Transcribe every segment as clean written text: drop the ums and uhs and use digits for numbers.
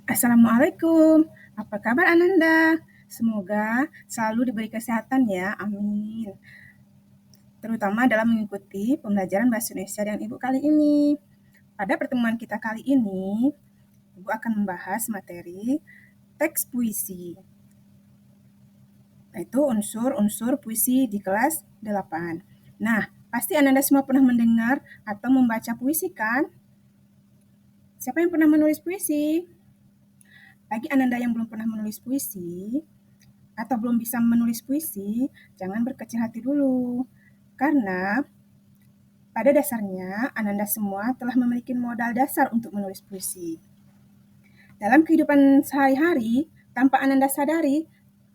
Assalamualaikum, apa kabar Ananda? Semoga selalu diberi kesehatan ya, amin. Terutama dalam mengikuti pembelajaran Bahasa Indonesia dengan Ibu kali ini. Pada pertemuan kita kali ini, Ibu akan membahas materi teks puisi, yaitu unsur-unsur puisi di kelas 8. Nah, pasti Ananda semua pernah mendengar atau membaca puisi kan? Siapa yang pernah menulis puisi? Bagi Ananda yang belum pernah menulis puisi, atau belum bisa menulis puisi, jangan berkecil hati dulu. Karena pada dasarnya Ananda semua telah memiliki modal dasar untuk menulis puisi. Dalam kehidupan sehari-hari, tanpa Ananda sadari,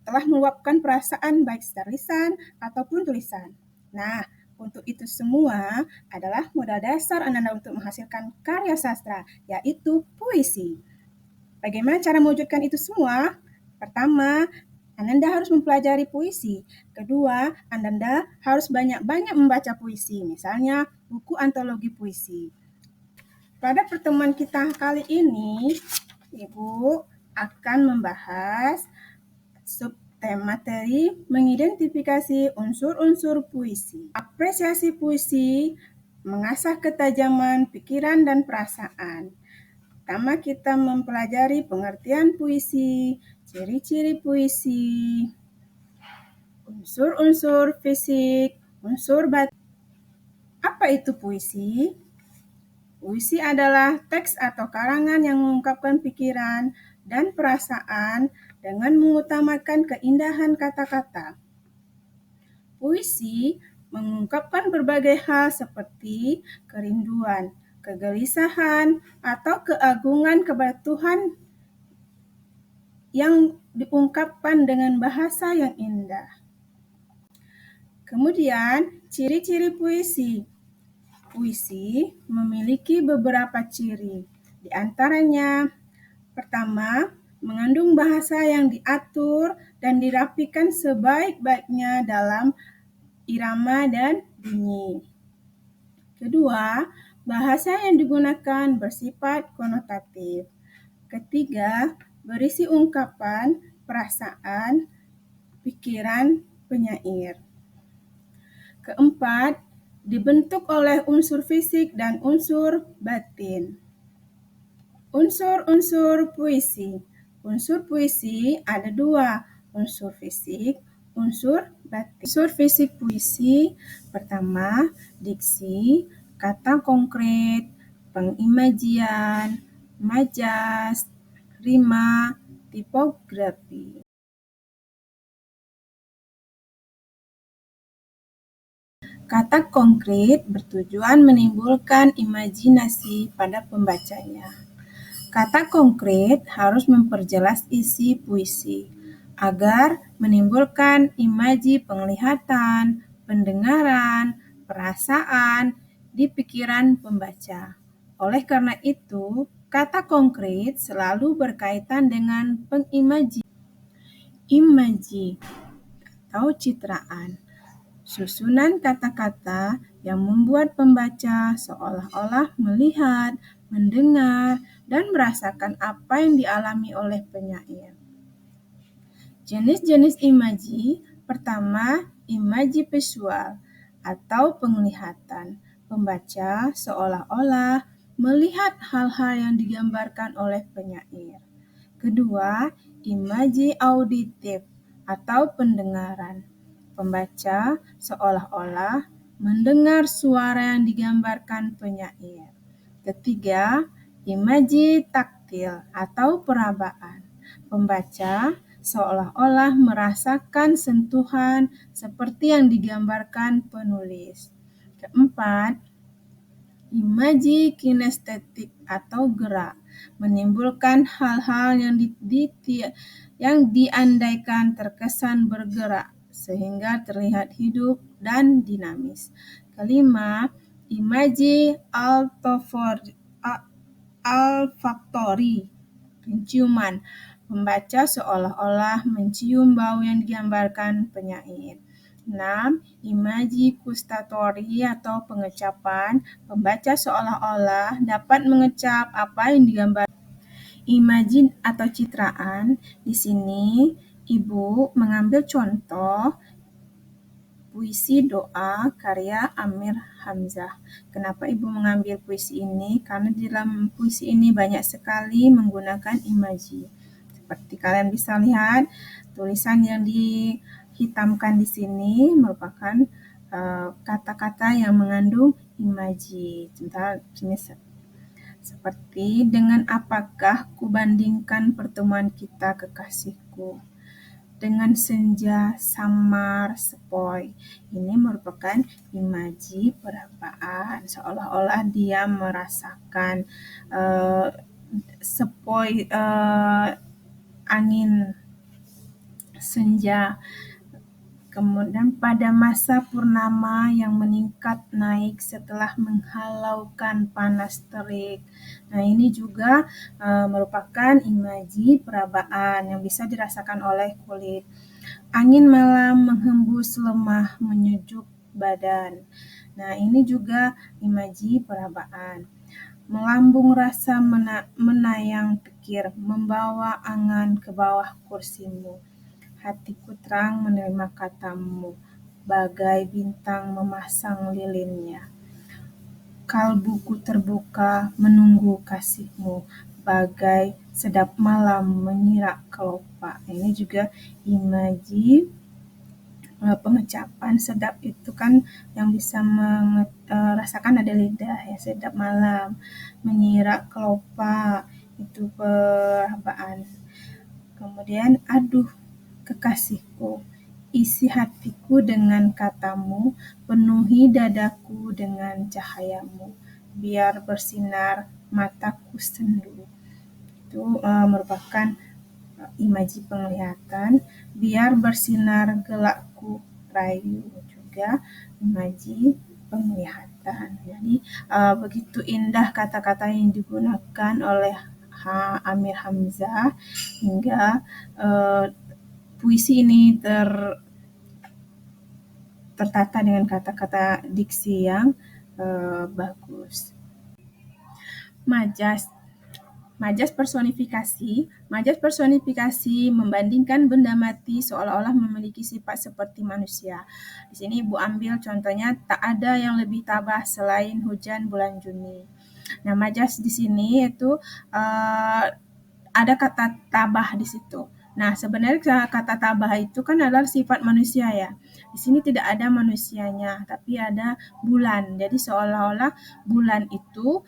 telah meluapkan perasaan baik secara lisan ataupun tulisan. Nah, untuk itu semua adalah modal dasar Ananda untuk menghasilkan karya sastra, yaitu puisi. Bagaimana cara mewujudkan itu semua? Pertama, Ananda harus mempelajari puisi. Kedua, Ananda harus banyak-banyak membaca puisi, misalnya buku antologi puisi. Pada pertemuan kita kali ini, Ibu akan membahas subtema materi mengidentifikasi unsur-unsur puisi. Apresiasi puisi, mengasah ketajaman pikiran dan perasaan. Pertama kita mempelajari pengertian puisi, ciri-ciri puisi, unsur-unsur fisik, unsur batin. Apa itu puisi? Puisi adalah teks atau karangan yang mengungkapkan pikiran dan perasaan dengan mengutamakan keindahan kata-kata. Puisi mengungkapkan berbagai hal seperti kerinduan, kegelisahan, atau keagungan kepada Tuhan yang diungkapkan dengan bahasa yang indah. Kemudian, ciri-ciri puisi. Puisi memiliki beberapa ciri. Di antaranya, pertama, mengandung bahasa yang diatur dan dirapikan sebaik-baiknya dalam irama dan bunyi. Kedua, bahasa yang digunakan bersifat konotatif. Ketiga, berisi ungkapan, perasaan, pikiran penyair. Keempat, dibentuk oleh unsur fisik dan unsur batin. Unsur-unsur puisi. Unsur puisi ada dua, unsur fisik, unsur batin. Unsur fisik puisi, pertama, diksi, kata konkret, pengimajian, majas, rima, tipografi. Kata konkret bertujuan menimbulkan imajinasi pada pembacanya. Kata konkret harus memperjelas isi puisi agar menimbulkan imaji penglihatan, pendengaran, perasaan di pikiran pembaca. Oleh karena itu, kata konkret selalu berkaitan dengan imaji atau citraan. Susunan kata-kata yang membuat pembaca seolah-olah melihat, mendengar, dan merasakan apa yang dialami oleh penyair. Jenis-jenis imaji, pertama, imaji visual atau penglihatan. Pembaca seolah-olah melihat hal-hal yang digambarkan oleh penyair. Kedua, imaji auditif atau pendengaran. Pembaca seolah-olah mendengar suara yang digambarkan penyair. Ketiga, imaji taktil atau perabaan. Pembaca seolah-olah merasakan sentuhan seperti yang digambarkan penulis. Keempat, imaji kinestetik atau gerak, menimbulkan hal-hal yang diandaikan terkesan bergerak sehingga terlihat hidup dan dinamis. Kelima, imaji olfaktori, penciuman. Membaca seolah-olah mencium bau yang digambarkan penyair. 6. Imaji gustatori atau pengecapan. Pembaca seolah-olah dapat mengecap apa yang digambarkan. Imajin atau citraan, di sini Ibu mengambil contoh puisi doa karya Amir Hamzah. Kenapa Ibu mengambil puisi ini? Karena di dalam puisi ini banyak sekali menggunakan imaji. Seperti kalian bisa lihat, tulisan yang dihitamkan di sini merupakan kata-kata yang mengandung imaji. Sebentar, sini seperti dengan apakah kubandingkan pertemuan kita kekasihku dengan senja samar sepoi. Ini merupakan imaji perapaan, seolah-olah dia merasakan sepoi angin senja. Kemudian pada masa purnama yang meningkat naik setelah menghalaukan panas terik. Nah, ini juga merupakan imaji perabaan yang bisa dirasakan oleh kulit. Angin malam menghembus lemah menyejuk badan. Nah, ini juga imaji perabaan. Melambung rasa menayang pikir, membawa angan ke bawah kursimu. Hatiku terang menerima katamu, bagai bintang memasang lilinnya. Kalbuku terbuka menunggu kasihmu, bagai sedap malam menyirak kelopak. Ini juga imaji pengecapan. Sedap itu kan yang bisa merasakan ada lidah ya, sedap malam menyirak kelopak, itu perabaan. Kemudian aduh kekasihku, isi hatiku dengan katamu, penuhi dadaku dengan cahayamu, biar bersinar mataku sendu. Itu merupakan imaji penglihatan, biar bersinar gelakku rayu, juga imaji penglihatan. Jadi begitu indah kata-kata yang digunakan oleh Amir Hamzah hingga puisi ini tertata dengan kata-kata diksi yang bagus. Majas. Majas personifikasi. Majas personifikasi membandingkan benda mati seolah-olah memiliki sifat seperti manusia. Di sini Ibu ambil contohnya, tak ada yang lebih tabah selain hujan bulan Juni. Nah, majas di sini itu ada kata tabah di situ. Nah, sebenarnya kata tabah itu kan adalah sifat manusia ya. Di sini tidak ada manusianya, tapi ada bulan. Jadi seolah-olah bulan itu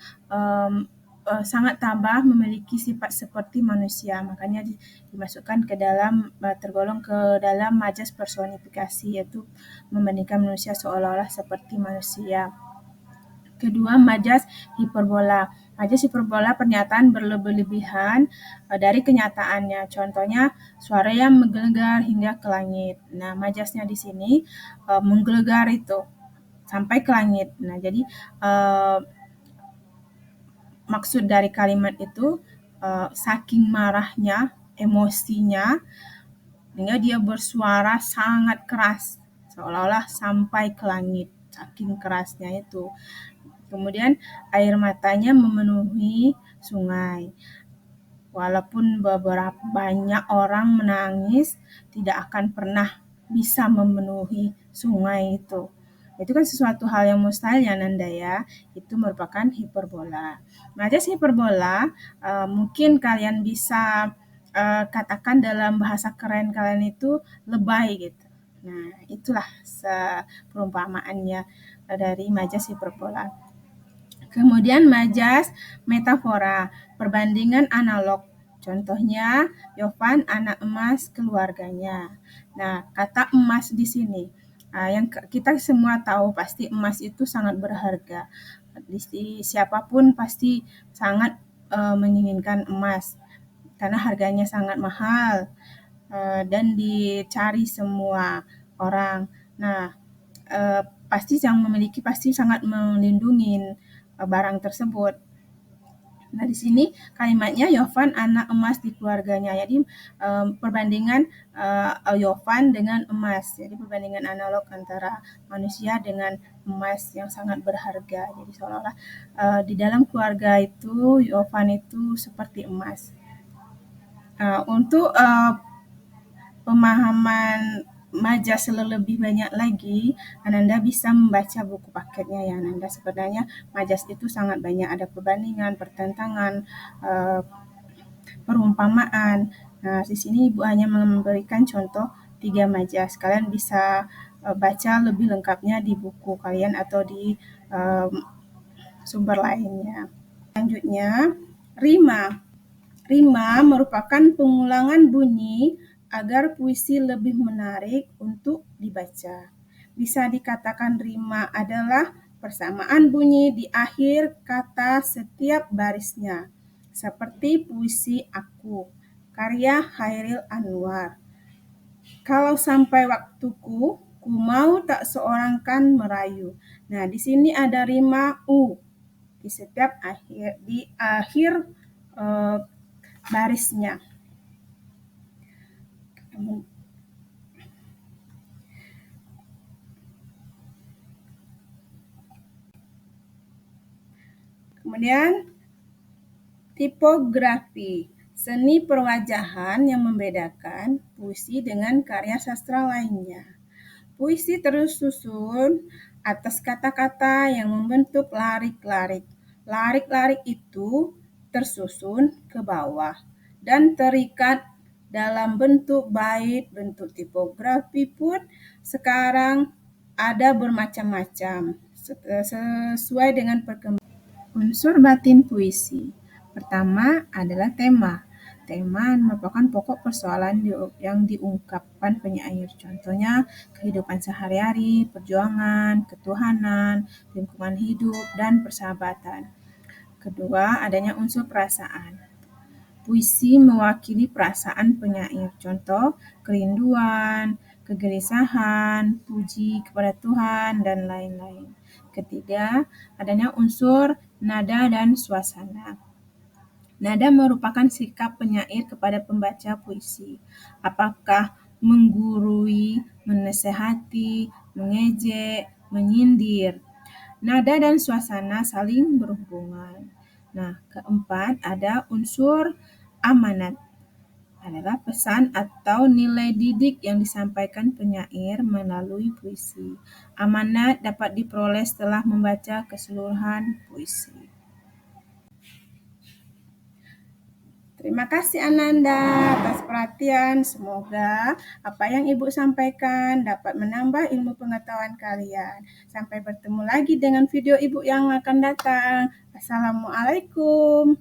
sangat tabah, memiliki sifat seperti manusia. Makanya dimasukkan ke dalam, tergolong ke dalam majas personifikasi, yaitu membandingkan manusia seolah-olah seperti manusia. Kedua, majas hiperbola. Majas hiperbola pernyataan berlebihan dari kenyataannya. Contohnya, suara yang menggelegar hingga ke langit. Nah, majasnya di sini menggelegar itu sampai ke langit. Nah, jadi maksud dari kalimat itu saking marahnya, emosinya, hingga dia bersuara sangat keras, seolah-olah sampai ke langit, saking kerasnya itu. Kemudian air matanya memenuhi sungai. Walaupun beberapa banyak orang menangis, tidak akan pernah bisa memenuhi sungai itu. Itu kan sesuatu hal yang mustahil ya Nanda ya. Itu merupakan hiperbola. Majas hiperbola mungkin kalian bisa katakan dalam bahasa keren kalian itu lebay gitu. Nah, itulah perumpamaannya dari majas hiperbola. Kemudian majas metafora, perbandingan analog. Contohnya, Yovan anak emas keluarganya. Nah, kata emas di sini, yang kita semua tahu pasti emas itu sangat berharga. Siapapun pasti sangat menginginkan emas karena harganya sangat mahal dan dicari semua orang. Nah, pasti yang memiliki pasti sangat melindungi barang tersebut. Nah, di sini kalimatnya Yovan anak emas di keluarganya. Jadi perbandingan Yovan dengan emas. Jadi perbandingan analog antara manusia dengan emas yang sangat berharga. Jadi seolah-olah di dalam keluarga itu Yovan itu seperti emas. Untuk pemahaman Majas lebih banyak lagi, Ananda bisa membaca buku paketnya ya Ananda. Sebenarnya Majas itu sangat banyak, ada perbandingan, pertentangan, perumpamaan. Nah, di sini Ibu hanya memberikan contoh 3 Majas. Kalian bisa baca lebih lengkapnya di buku kalian atau di sumber lainnya. Selanjutnya, rima. Rima merupakan pengulangan bunyi agar puisi lebih menarik untuk dibaca. Bisa dikatakan rima adalah persamaan bunyi di akhir kata setiap barisnya, seperti puisi Aku, karya Chairil Anwar. Kalau sampai waktuku, ku mau tak seorang kan merayu. Nah, di sini ada rima U di setiap akhir barisnya. Kemudian tipografi, seni perwajahan yang membedakan puisi dengan karya sastra lainnya. Puisi tersusun atas kata-kata yang membentuk larik-larik. Larik-larik itu tersusun ke bawah dan terikat dalam bentuk bait. Bentuk tipografi pun sekarang ada bermacam-macam sesuai dengan perkembangan. Unsur batin puisi. Pertama adalah tema. Tema merupakan pokok persoalan yang diungkapkan penyair. Contohnya kehidupan sehari-hari, perjuangan, ketuhanan, lingkungan hidup, dan persahabatan. Kedua, adanya unsur perasaan. Puisi mewakili perasaan penyair. Contoh, kerinduan, kegelisahan, puji kepada Tuhan, dan lain-lain. Ketiga, adanya unsur nada dan suasana. Nada merupakan sikap penyair kepada pembaca puisi. Apakah menggurui, menasehati, mengejek, menyindir. Nada dan suasana saling berhubungan. Nah, keempat ada unsur amanat. Adalah pesan atau nilai didik yang disampaikan penyair melalui puisi. Amanat dapat diperoleh setelah membaca keseluruhan puisi. Terima kasih Ananda atas perhatian. Semoga apa yang Ibu sampaikan dapat menambah ilmu pengetahuan kalian. Sampai bertemu lagi dengan video Ibu yang akan datang. Assalamualaikum.